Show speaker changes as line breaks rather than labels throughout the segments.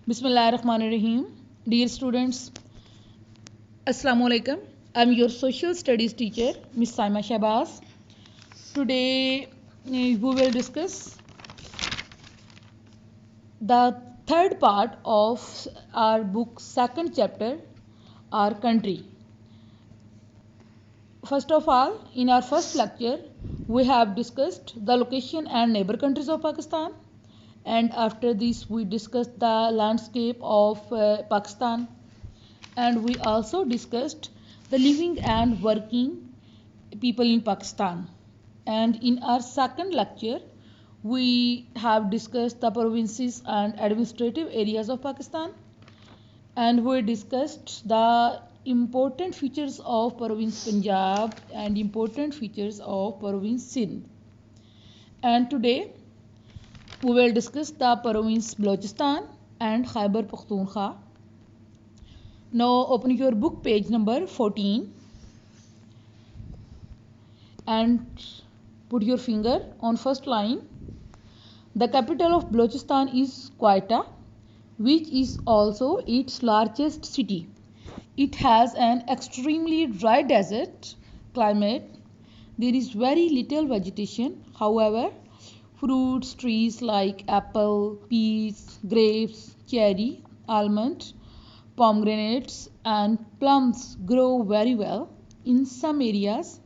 Bismillahirrahmanirrahim. Dear students, Assalamu alaikum. I'm your social studies teacher, Miss Saima Shahbaz. Today we will discuss the third part of our book, second chapter, our country. First of all, in our first lecture, we have discussed the location and neighbor countries of Pakistan. And after this, we discussed the landscape of Pakistan. And we also discussed the living and working people in Pakistan. And in our second lecture, we have discussed the provinces and administrative areas of Pakistan. And we discussed the important features of province Punjab and important features of province Sindh. And today, we will discuss the province Balochistan and Khyber Pakhtunkhwa. Now open your book page number 14 and put your finger on first line. The capital of Balochistan is Quetta, which is also its largest city. It has an extremely dry desert climate. There is very little vegetation. However, fruits trees like apple, peach, grapes, cherry, almond, pomegranates and plums grow very well. In some areas,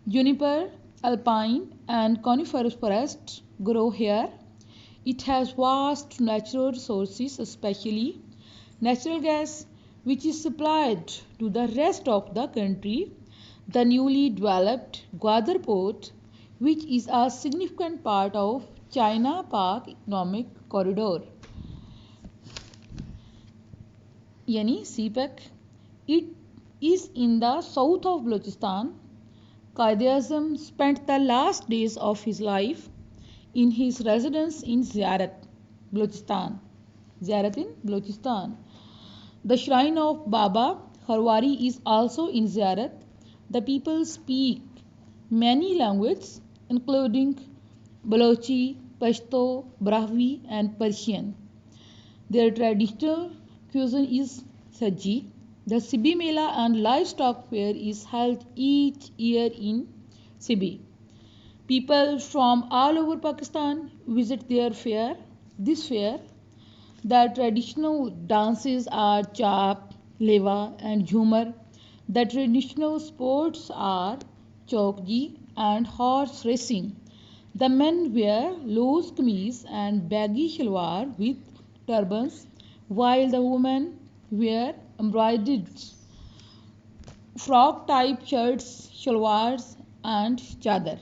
juniper, alpine and coniferous forests grow here. It has vast natural resources, especially natural gas, which is supplied to the rest of the country. The newly developed Gwadar port, which is a significant part of China-Pak economic corridor, yani CPEC. It is in the south of Balochistan. Quaid-e-Azam spent the last days of his life in his residence in Ziyarat, Balochistan. Ziyarat in Balochistan. The shrine of Baba Harwari is also in Ziyarat. The people speak many languages including Balochi, Pashto, Brahvi and Persian. Their traditional cuisine is Sajji. The Sibi Mela and livestock fair is held each year in Sibi. People from all over Pakistan visit this fair. The traditional dances are Chap, Leva and Jhumar. The traditional sports are Chokji and horse racing. The men wear loose kameez and baggy shalwar with turbans, while the women wear embroidered frock type shirts, shalwars and chadar.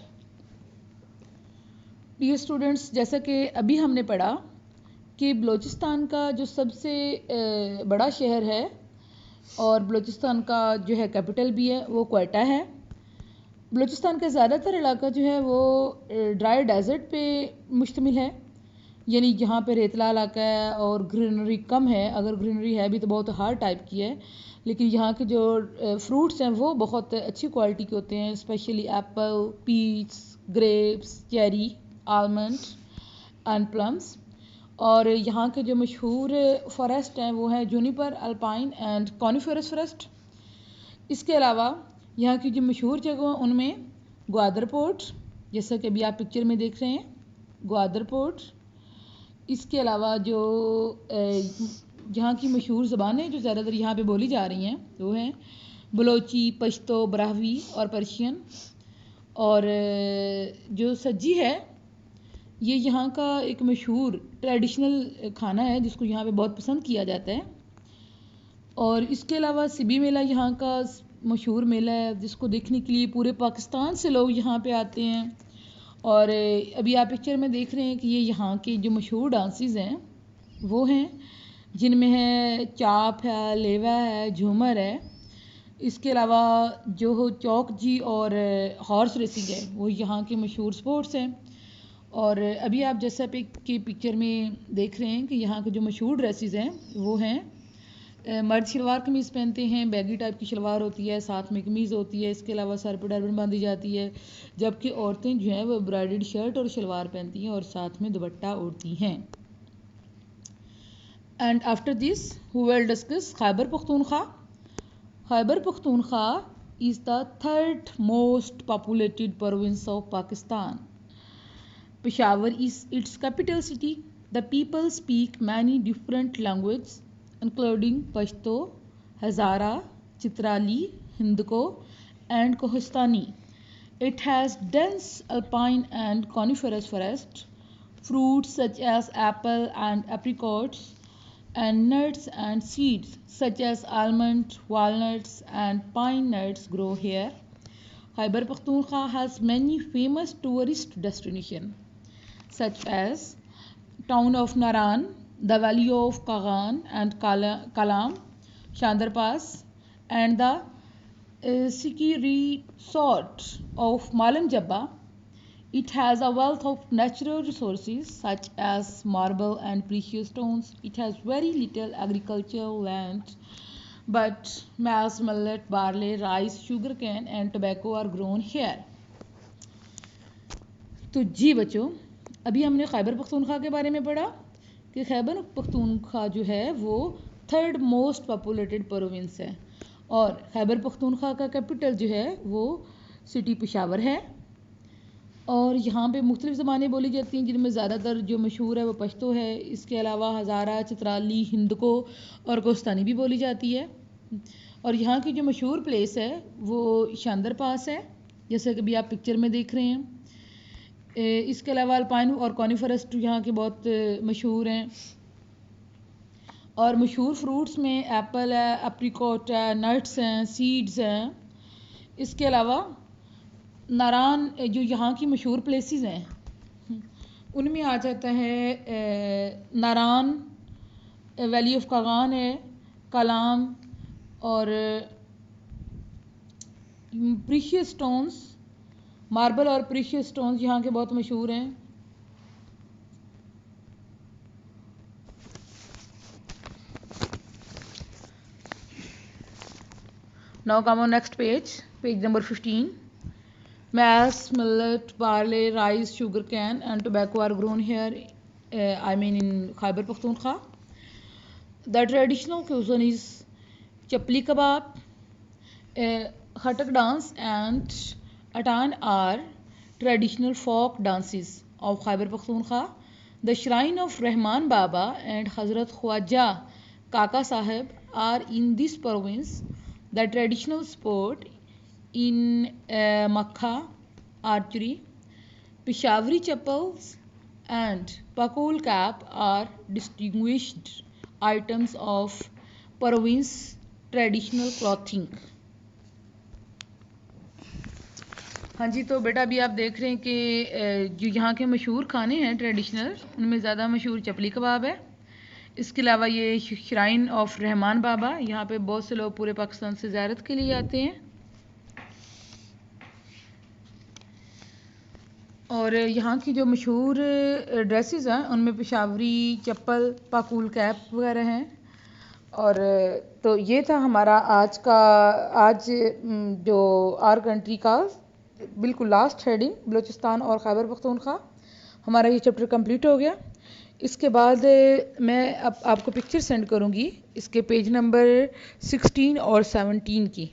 Dear students, जैसा कि अभी हमने पढ़ा कि बलूचिस्तान का जो सबसे बड़ा शहर है और बलूचिस्तान का जो है कैपिटल भी है वो क्वेटा है। बलूचिस्तान का ज़्यादातर इलाका जो है वो ड्राई डेजर्ट पे मुश्तमिल है, यानी यहाँ पे रेतला इलाका है और ग्रीनरी कम है। अगर ग्रीनरी है भी तो बहुत हार्ड टाइप की है, लेकिन यहाँ के जो फ्रूट्स हैं वो बहुत अच्छी क्वालिटी के होते हैं, specially apple, peach, grapes, cherry, almond and plums. और यहाँ के जो मशहूर फॉरेस्ट हैं वो हैं juniper, alpine and coniferous forest. इसके अलावा यहाँ की जो मशहूर जगह हैं उनमें ग्वादर पोर्ट, जैसा कि अभी आप पिक्चर में देख रहे हैं, ग्वादर पोर्ट। इसके अलावा जो यहाँ की मशहूर ज़बानें जो ज़्यादातर यहाँ पे बोली जा रही हैं वो हैं बलोची, पश्तो, ब्राहवी और पर्शियन। और जो सज्जी है ये यहाँ का एक मशहूर ट्रेडिशनल खाना है जिसको यहाँ पे बहुत पसंद किया जाता है। और इसके अलावा सिबी मेला यहाँ का मशहूर मेला है जिसको देखने के लिए पूरे पाकिस्तान से लोग यहाँ पे आते हैं। और अभी आप पिक्चर में देख रहे हैं कि ये यहाँ के जो मशहूर डांसेस हैं वो हैं, जिनमें है चाप है, लेवा है, झूमर है। इसके अलावा जो हो चौक जी और हॉर्स रेसिंग है वो यहाँ के मशहूर स्पोर्ट्स हैं। और अभी आप जैसा कि पिक्चर में देख रहे हैं कि यहाँ के जो मशहूर ड्रेसेस हैं वो हैं मर्द शलवार कमीज़ पहनते हैं, बैगी टाइप की शलवार होती है, साथ में कमीज़ होती है। इसके अलावा सर पर टर्बन बांधी जाती है, जबकि औरतें जो हैं वो एम्ब्रॉयडर्ड शर्ट और शलवार पहनती हैं और साथ में दुपट्टा ओढ़ती हैं। And after this, who will discuss Khyber Pakhtunkhwa. Khyber Pakhtunkhwa is the third most populated province of Pakistan. Peshawar is its capital city. The people speak many different languages, including Pashto, Hazara, Chitrali, Hindko, and Kohistani. It has dense alpine and coniferous forests, fruits such as apple and apricots, and nuts and seeds such as almonds, walnuts, and pine nuts grow here. Khyber Pakhtunkhwa has many famous tourist destinations such as town of Naran, the valley of Kagan and Kalam, Chandar Pass, and the ski resort of Malam Jabba. It has a wealth of natural resources such as marble and precious stones. It has very little agricultural land, but maize, millet, barley, rice, sugarcane, and tobacco are grown here. تو جی بچوں، ابھی ہم نے خیبر پختونخوا کے بارے میں پڑھا کہ خیبر پختونخوا جو ہے وہ تھرڈ موسٹ پاپولیٹڈ پروونس ہے، اور خیبر پختونخوا کا کیپٹل جو ہے وہ سٹی پشاور ہے، اور یہاں پہ مختلف زبانیں بولی جاتی ہیں جن میں زیادہ تر جو مشہور ہے وہ پشتو ہے. اس کے علاوہ ہزارہ، چترالی، ہندکو اور کوستانی بھی بولی جاتی ہے. اور یہاں کی جو مشہور پلیس ہے وہ شاندر پاس ہے، جیسے کہ بھی آپ پکچر میں دیکھ رہے ہیں. اس کے علاوہ الپائن اور کونیفرسٹ یہاں کے بہت مشہور ہیں، اور مشہور فروٹس میں ایپل ہے، اپریکوٹ ہے، نٹس ہیں، سیڈز ہیں. اس کے علاوہ ناران جو یہاں کی مشہور پلیسز ہیں ان میں آ جاتا ہے ناران، ویلی آف کاغان ہے، کلام، اور پریشیس سٹونز، ماربل اور پریشیس سٹونز یہاں کے بہت مشہور ہیں. Now come on next page number 15. Maize, millet, barley, rice, sugarcane and tobacco are grown here, in Khyber Pakhtunkhwa. The traditional cuisine is chapli kebab, khatak dance and atan are traditional folk dances of Khyber Pakhtunkhwa. The shrine of Rahman Baba and Hazrat Khwaja Kaka Sahib are in this province. The traditional sport in Makha, archery, Peshawari chappals and Pakul cap are distinguished items of province traditional clothing. ہاں جی، تو بیٹا ابھی آپ دیکھ رہے ہیں کہ جو یہاں کے مشہور کھانے ہیں ٹریڈیشنل، ان میں زیادہ مشہور چپلی کباب ہے. اس کے علاوہ یہ شرائن آف رحمان بابا، یہاں پہ بہت سے لوگ پورے پاکستان سے زیارت کے لیے آتے ہیں. اور یہاں کی جو مشہور ڈریسز ہیں ان میں پشاوری چپل، پاکول کیپ وغیرہ ہیں. اور تو یہ تھا ہمارا آج جو آر کنٹری کا بالکل لاسٹ ہیڈنگ، بلوچستان اور خیبر پختونخوا. ہمارا یہ چیپٹر کمپلیٹ ہو گیا. اس کے بعد میں اب آپ کو پکچر سینڈ کروں گی اس کے پیج نمبر 16 اور 17 کی.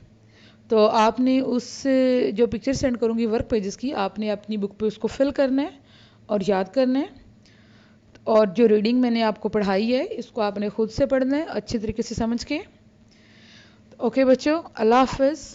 تو آپ نے اس جو پکچر سینڈ کروں گی ورک پیجز کی، آپ نے اپنی بک پہ اس کو فل کرنا ہے اور یاد کرنا ہے. اور جو ریڈنگ میں نے آپ کو پڑھائی ہے اس کو آپ نے خود سے پڑھنا ہے اچھے طریقے سے سمجھ کے. اوکے بچوں، اللہ حافظ.